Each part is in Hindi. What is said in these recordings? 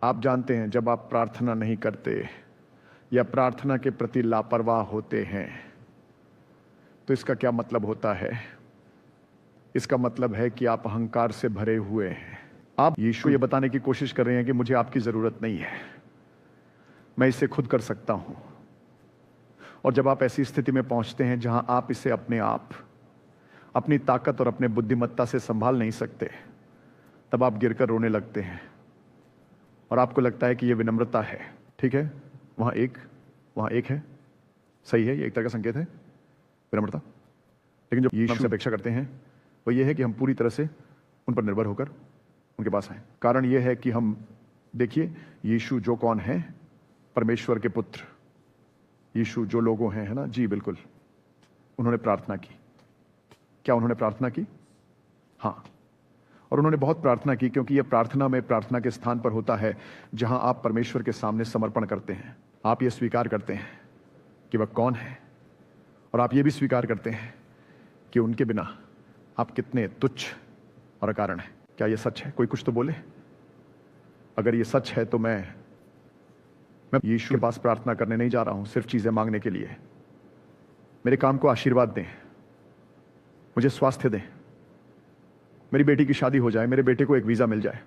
आप जानते हैं, जब आप प्रार्थना नहीं करते या प्रार्थना के प्रति लापरवाह होते हैं तो इसका क्या मतलब होता है? इसका मतलब है कि आप अहंकार से भरे हुए हैं। आप यीशु ये बताने की कोशिश कर रहे हैं कि मुझे आपकी जरूरत नहीं है, मैं इसे खुद कर सकता हूं। और जब आप ऐसी स्थिति में पहुंचते हैं जहां आप इसे अपने आप, अपनी ताकत और अपने बुद्धिमत्ता से संभाल नहीं सकते, तब आप गिरकर रोने लगते हैं और आपको लगता है कि यह विनम्रता है। ठीक है, वहां एक है, सही है, ये एक तरह का संकेत है, विनम्रता। लेकिन जो यीशु से अपेक्षा करते हैं वो ये है कि हम पूरी तरह से उन पर निर्भर होकर उनके पास आए। कारण ये है कि हम, देखिए, यीशु जो कौन है, परमेश्वर के पुत्र यीशु जो लोगों हैं, है ना जी, बिल्कुल, उन्होंने प्रार्थना की। क्या उन्होंने प्रार्थना की? हाँ, और उन्होंने बहुत प्रार्थना की, क्योंकि यह प्रार्थना में प्रार्थना के स्थान पर होता है जहां आप परमेश्वर के सामने समर्पण करते हैं। आप ये स्वीकार करते हैं कि वह कौन है, और आप ये भी स्वीकार करते हैं कि उनके बिना आप कितने तुच्छ और अकारण हैं। क्या यह सच है? कोई कुछ तो बोले। अगर ये सच है तो मैं यीशु के पास प्रार्थना करने नहीं जा रहा हूं सिर्फ चीजें मांगने के लिए। मेरे काम को आशीर्वाद दें, मुझे स्वास्थ्य दें, मेरी बेटी की शादी हो जाए, मेरे बेटे को एक वीजा मिल जाए।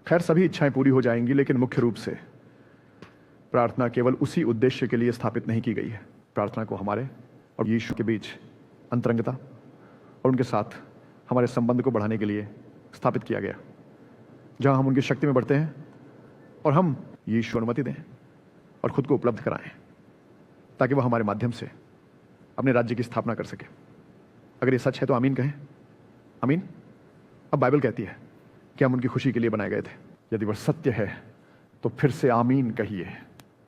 खैर, सभी इच्छाएं पूरी हो जाएंगी, लेकिन मुख्य रूप से प्रार्थना केवल उसी उद्देश्य के लिए स्थापित नहीं की गई है। प्रार्थना को हमारे और यीशु के बीच अंतरंगता और उनके साथ हमारे संबंध को बढ़ाने के लिए स्थापित किया गया, जहां हम उनकी शक्ति में बढ़ते हैं और हम यीशु अनुमति दें और खुद को उपलब्ध कराएं, ताकि वह हमारे माध्यम से अपने राज्य की स्थापना कर सके। अगर ये सच है तो आमीन कहें। आमीन। अब बाइबल कहती है कि हम उनकी खुशी के लिए बनाए गए थे। यदि वह सत्य है तो फिर से आमीन कहिए।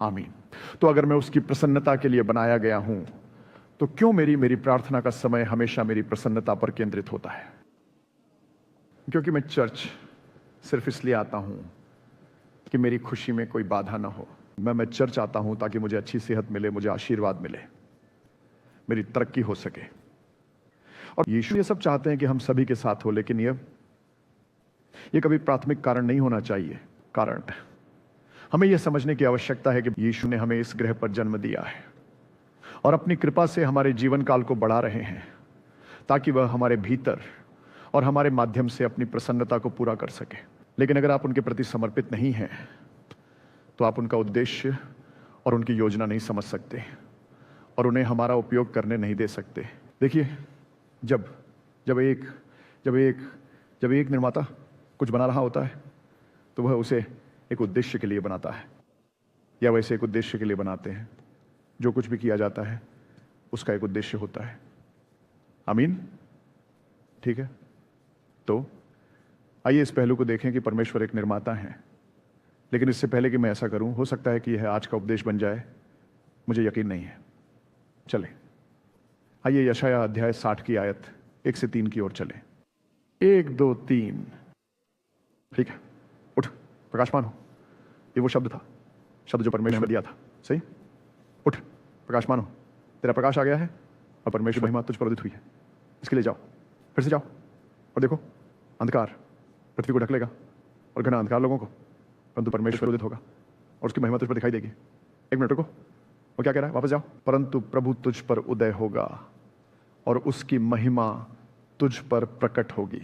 आमीन। तो अगर मैं उसकी प्रसन्नता के लिए बनाया गया हूं, तो क्यों मेरी प्रार्थना का समय हमेशा मेरी प्रसन्नता पर केंद्रित होता है? क्योंकि मैं चर्च सिर्फ इसलिए आता हूं कि मेरी खुशी में कोई बाधा ना हो। मैं चर्च आता हूं ताकि मुझे अच्छी सेहत मिले, मुझे आशीर्वाद मिले, मेरी तरक्की हो सके। और यीशु ये सब चाहते हैं कि हम सभी के साथ हो, लेकिन ये कभी प्राथमिक कारण नहीं होना चाहिए। कारण हमें यह समझने की आवश्यकता है कि यीशु ने हमें इस ग्रह पर जन्म दिया है और अपनी कृपा से हमारे जीवन काल को बढ़ा रहे हैं, ताकि वह हमारे भीतर और हमारे माध्यम से अपनी प्रसन्नता को पूरा कर सके। लेकिन अगर आप उनके प्रति समर्पित नहीं हैं तो आप उनका उद्देश्य और उनकी योजना नहीं समझ सकते और उन्हें हमारा उपयोग करने नहीं दे सकते। देखिए, जब एक निर्माता कुछ बना रहा होता है तो वह उसे एक उद्देश्य के लिए बनाता है, या वैसे एक उद्देश्य के लिए बनाते हैं। जो कुछ भी किया जाता है उसका एक उद्देश्य होता है। आमीन। ठीक है, तो आइए इस पहलू को देखें कि परमेश्वर एक निर्माता है। लेकिन इससे पहले कि मैं ऐसा करूं, हो सकता है कि यह आज का उपदेश बन जाए, मुझे यकीन नहीं है। चले आइए यशायाह अध्याय 60 की आयत 1 से 3 की ओर चले। 1 2 3। ठीक है, उठ, प्रकाशमान हो। ये वो शब्द था, शब्द जो परमेश्वर ने दिया था। सही, उठ, प्रकाशमान हो, तेरा प्रकाश आ गया है और परमेश्वर महिमा तुझ पर उदित हुई है। इसके लिए जाओ, फिर से जाओ और देखो, अंधकार पृथ्वी को ढक लेगा और घना अंधकार लोगों को, परंतु परमेश्वर उदित होगा और उसकी महिमा तुझ पर दिखाई देगी। 1 मिनट रुको, वो क्या कह रहा है? वापस जाओ। परंतु प्रभु तुझ पर उदय होगा और उसकी महिमा तुझ पर प्रकट होगी।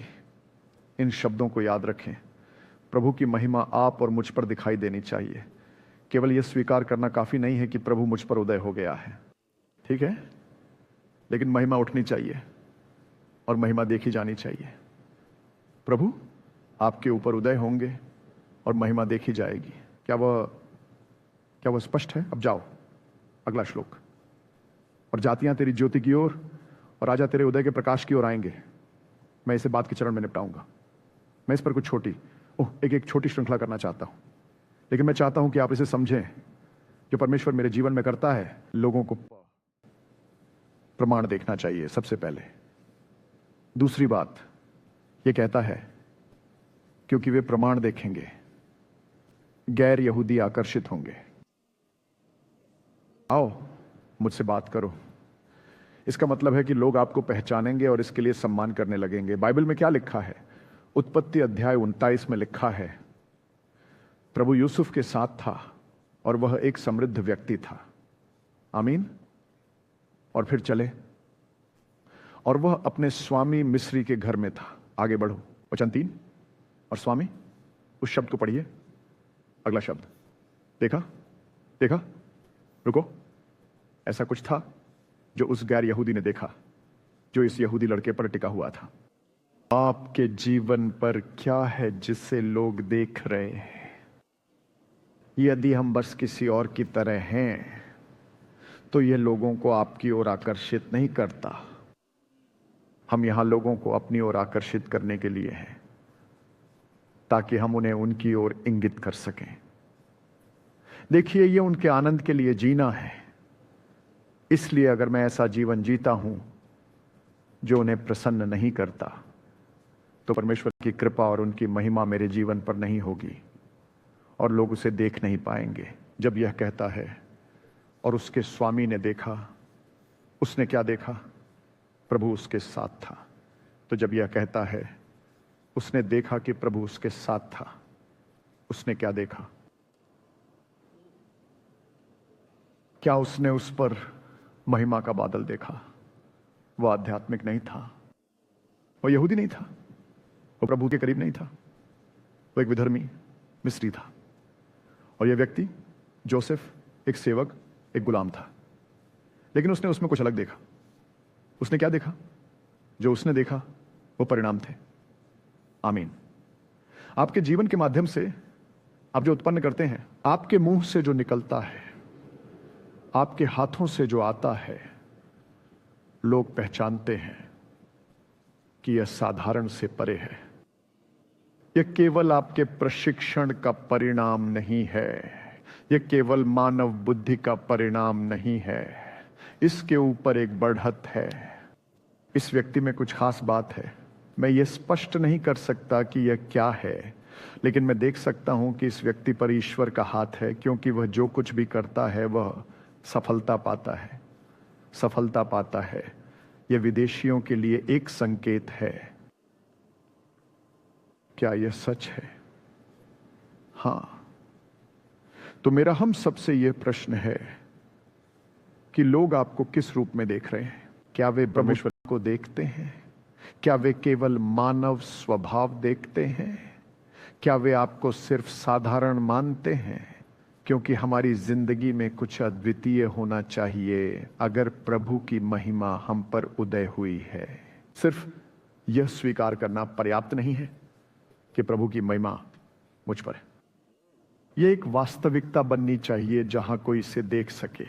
इन शब्दों को याद रखें। प्रभु की महिमा आप और मुझ पर दिखाई देनी चाहिए। केवल यह स्वीकार करना काफी नहीं है कि प्रभु मुझ पर उदय हो गया है, ठीक है, लेकिन महिमा उठनी चाहिए और महिमा देखी जानी चाहिए। प्रभु आपके ऊपर उदय होंगे और महिमा देखी जाएगी। क्या वह स्पष्ट है? अब जाओ अगला श्लोक। और जातियां तेरी ज्योति की ओर और राजा तेरे उदय के प्रकाश की ओर आएंगे। मैं इसे बात के चरण में निपटाऊंगा। मैं इस पर कुछ एक छोटी श्रृंखला करना चाहता हूं, लेकिन मैं चाहता हूं कि आप इसे समझें। जो परमेश्वर मेरे जीवन में करता है, लोगों को प्रमाण देखना चाहिए सबसे पहले। दूसरी बात यह कहता है, क्योंकि वे प्रमाण देखेंगे, गैर यहूदी आकर्षित होंगे। आओ मुझसे बात करो। इसका मतलब है कि लोग आपको पहचानेंगे और इसके लिए सम्मान करने लगेंगे। बाइबल में क्या लिखा है? उत्पत्ति अध्याय 29 में लिखा है, प्रभु यूसुफ के साथ था और वह एक समृद्ध व्यक्ति था। आमीन। और फिर चले और वह अपने स्वामी मिस्री के घर में था। आगे बढ़ो, वचन 3। और स्वामी, उस शब्द को पढ़िए, अगला शब्द। देखा देखा, रुको। ऐसा कुछ था जो उस गैर यहूदी ने देखा, जो इस यहूदी लड़के पर टिका हुआ था। आपके जीवन पर क्या है जिसे लोग देख रहे हैं? यदि हम बस किसी और की तरह हैं तो यह लोगों को आपकी ओर आकर्षित नहीं करता। हम यहां लोगों को अपनी ओर आकर्षित करने के लिए हैं, ताकि हम उन्हें उनकी ओर इंगित कर सकें। देखिए, ये उनके आनंद के लिए जीना है। इसलिए अगर मैं ऐसा जीवन जीता हूं जो उन्हें प्रसन्न नहीं करता, तो परमेश्वर की कृपा और उनकी महिमा मेरे जीवन पर नहीं होगी और लोग उसे देख नहीं पाएंगे। जब यह कहता है और उसके स्वामी ने देखा, उसने क्या देखा? प्रभु उसके साथ था। तो जब यह कहता है उसने देखा कि प्रभु उसके साथ था, उसने क्या देखा? क्या उसने उस पर महिमा का बादल देखा? वह आध्यात्मिक नहीं था, वह यहूदी नहीं था, वो प्रभु के करीब नहीं था, वो एक विधर्मी मिस्री था। और यह व्यक्ति जोसेफ एक सेवक, एक गुलाम था। लेकिन उसने उसमें कुछ अलग देखा। उसने क्या देखा? जो उसने देखा वो परिणाम थे। आमीन। आपके जीवन के माध्यम से आप जो उत्पन्न करते हैं, आपके मुंह से जो निकलता है, आपके हाथों से जो आता है, लोग पहचानते हैं कि यह साधारण से परे है। यह केवल आपके प्रशिक्षण का परिणाम नहीं है, यह केवल मानव बुद्धि का परिणाम नहीं है। इसके ऊपर एक बढ़त है। इस व्यक्ति में कुछ खास बात है। मैं ये स्पष्ट नहीं कर सकता कि यह क्या है, लेकिन मैं देख सकता हूं कि इस व्यक्ति पर ईश्वर का हाथ है, क्योंकि वह जो कुछ भी करता है वह सफलता पाता है, सफलता पाता है। यह विदेशियों के लिए एक संकेत है। क्या यह सच है? हां। तो मेरा हम सबसे यह प्रश्न है कि लोग आपको किस रूप में देख रहे हैं? क्या वे परमेश्वर को देखते हैं? क्या वे केवल मानव स्वभाव देखते हैं? क्या वे आपको सिर्फ साधारण मानते हैं? क्योंकि हमारी जिंदगी में कुछ अद्वितीय होना चाहिए अगर प्रभु की महिमा हम पर उदय हुई है। सिर्फ यह स्वीकार करना पर्याप्त नहीं है कि प्रभु की महिमा मुझ पर है। यह एक वास्तविकता बननी चाहिए जहां कोई इसे देख सके।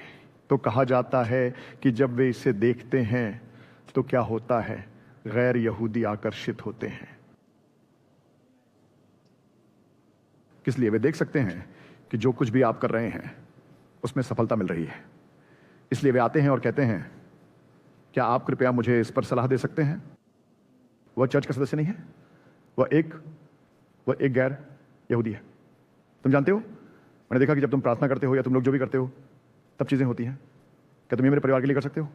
तो कहा जाता है कि जब वे इसे देखते हैं तो क्या होता है? गैर यहूदी आकर्षित होते हैं। किस लिए? वे देख सकते हैं कि जो कुछ भी आप कर रहे हैं उसमें सफलता मिल रही है। इसलिए वे आते हैं और कहते हैं, क्या आप कृपया मुझे इस पर सलाह दे सकते हैं? वह चर्च का सदस्य नहीं है, वह एक गैर यहूदी है। तुम जानते हो, मैंने देखा कि जब तुम प्रार्थना करते हो या तुम लोग जो भी करते हो तब चीजें होती हैं। क्या तुम ये मेरे परिवार के लिए कर सकते हो?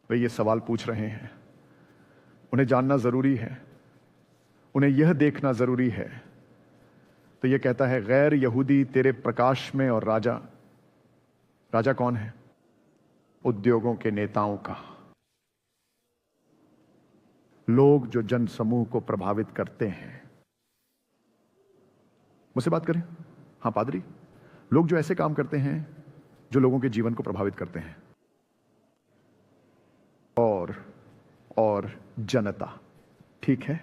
वे ये सवाल पूछ रहे हैं। उन्हें जानना जरूरी है, उन्हें यह देखना जरूरी है। तो यह कहता है, गैर यहूदी तेरे प्रकाश में और राजा कौन है? उद्योगों के नेताओं का, लोग जो जन समूह को प्रभावित करते हैं। मुझसे बात करें? हां पादरी। लोग जो ऐसे काम करते हैं जो लोगों के जीवन को प्रभावित करते हैं। और जनता, ठीक है,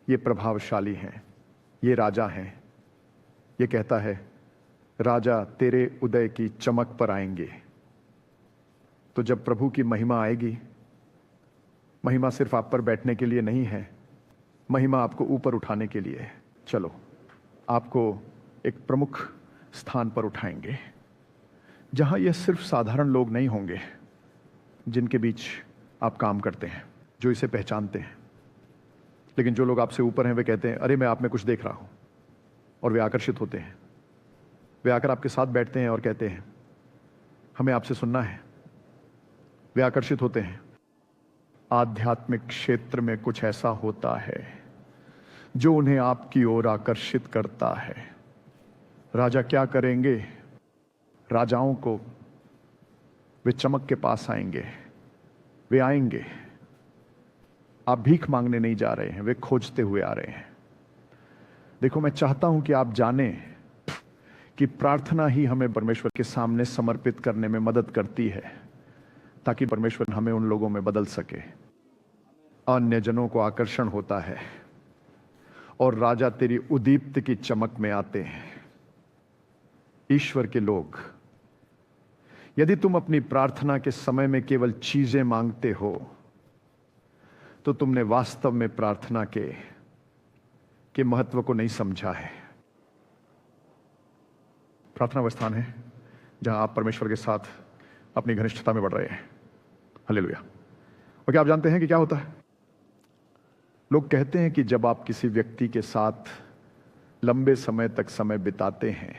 ये प्रभावशाली हैं, ये राजा हैं। ये कहता है, राजा तेरे उदय की चमक पर आएंगे। तो जब प्रभु की महिमा आएगी, महिमा सिर्फ आप पर बैठने के लिए नहीं है, महिमा आपको ऊपर उठाने के लिए है। चलो, आपको एक प्रमुख स्थान पर उठाएंगे जहां यह सिर्फ साधारण लोग नहीं होंगे जिनके बीच आप काम करते हैं, जो इसे पहचानते हैं। लेकिन जो लोग आपसे ऊपर हैं वे कहते हैं, अरे मैं आप में कुछ देख रहा हूं, और वे आकर्षित होते हैं। वे आकर आपके साथ बैठते हैं और कहते हैं, हमें आपसे सुनना है। वे आकर्षित होते हैं आध्यात्मिक क्षेत्र में कुछ ऐसा होता है जो उन्हें आपकी ओर आकर्षित करता है। राजा क्या करेंगे? राजाओं को वे चमक के पास आएंगे, वे आएंगे। आप भीख मांगने नहीं जा रहे हैं, वे खोजते हुए आ रहे हैं। देखो, मैं चाहता हूं कि आप जानें कि प्रार्थना ही हमें परमेश्वर के सामने समर्पित करने में मदद करती है, ताकि परमेश्वर हमें उन लोगों में बदल सके। अन्य जनों को आकर्षण होता है और राजा तेरी उदीप्त की चमक में आते हैं। ईश्वर के लोग, यदि तुम अपनी प्रार्थना के समय में केवल चीजें मांगते हो तो तुमने वास्तव में प्रार्थना के महत्व को नहीं समझा है। प्रार्थना वह स्थान है जहां आप परमेश्वर के साथ अपनी घनिष्ठता में बढ़ रहे हैं। हालेलुया। और क्या आप जानते हैं कि क्या होता है? लोग कहते हैं कि जब आप किसी व्यक्ति के साथ लंबे समय तक समय बिताते हैं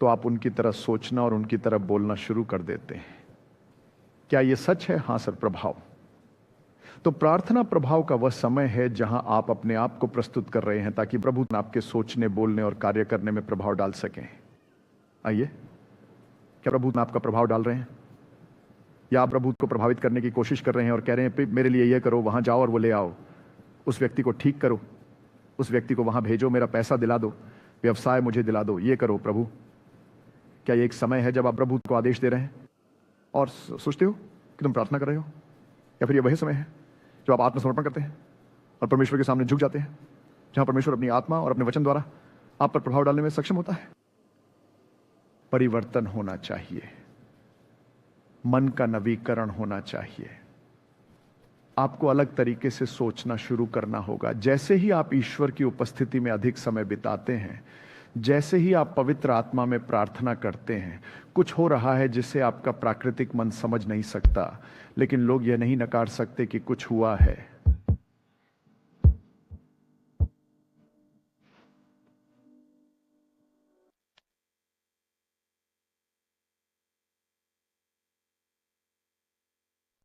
तो आप उनकी तरह सोचना और उनकी तरह बोलना शुरू कर देते हैं। क्या यह सच है? हां सर, प्रभाव। तो प्रार्थना प्रभाव का वह समय है जहां आप अपने आप को प्रस्तुत कर रहे हैं ताकि प्रभु आपके सोचने, बोलने और कार्य करने में प्रभाव डाल सकें। आइए, क्या प्रभु आपका प्रभाव डाल रहे हैं? या आप प्रभु को प्रभावित करने की कोशिश कर रहे हैं और कह रहे हैं मेरे लिए यह करो, वहां जाओ और वो ले आओ, उस व्यक्ति को ठीक करो, उस व्यक्ति को वहां भेजो, मेरा पैसा दिला दो, व्यवसाय मुझे दिला दो, ये करो प्रभु। क्या ये एक समय है जब आप प्रभु को आदेश दे रहे हैं और सोचते हो कि तुम प्रार्थना कर रहे हो? या फिर ये वही समय है जब आप आत्मसमर्पण करते हैं और परमेश्वर के सामने झुक जाते हैं, जहां परमेश्वर अपनी आत्मा और अपने वचन द्वारा आप पर प्रभाव डालने में सक्षम होता है? परिवर्तन होना चाहिए, मन का नवीकरण होना चाहिए। आपको अलग तरीके से सोचना शुरू करना होगा। जैसे ही आप ईश्वर की उपस्थिति में अधिक समय बिताते हैं, जैसे ही आप पवित्र आत्मा में प्रार्थना करते हैं, कुछ हो रहा है जिसे आपका प्राकृतिक मन समझ नहीं सकता, लेकिन लोग यह नहीं नकार सकते कि कुछ हुआ है।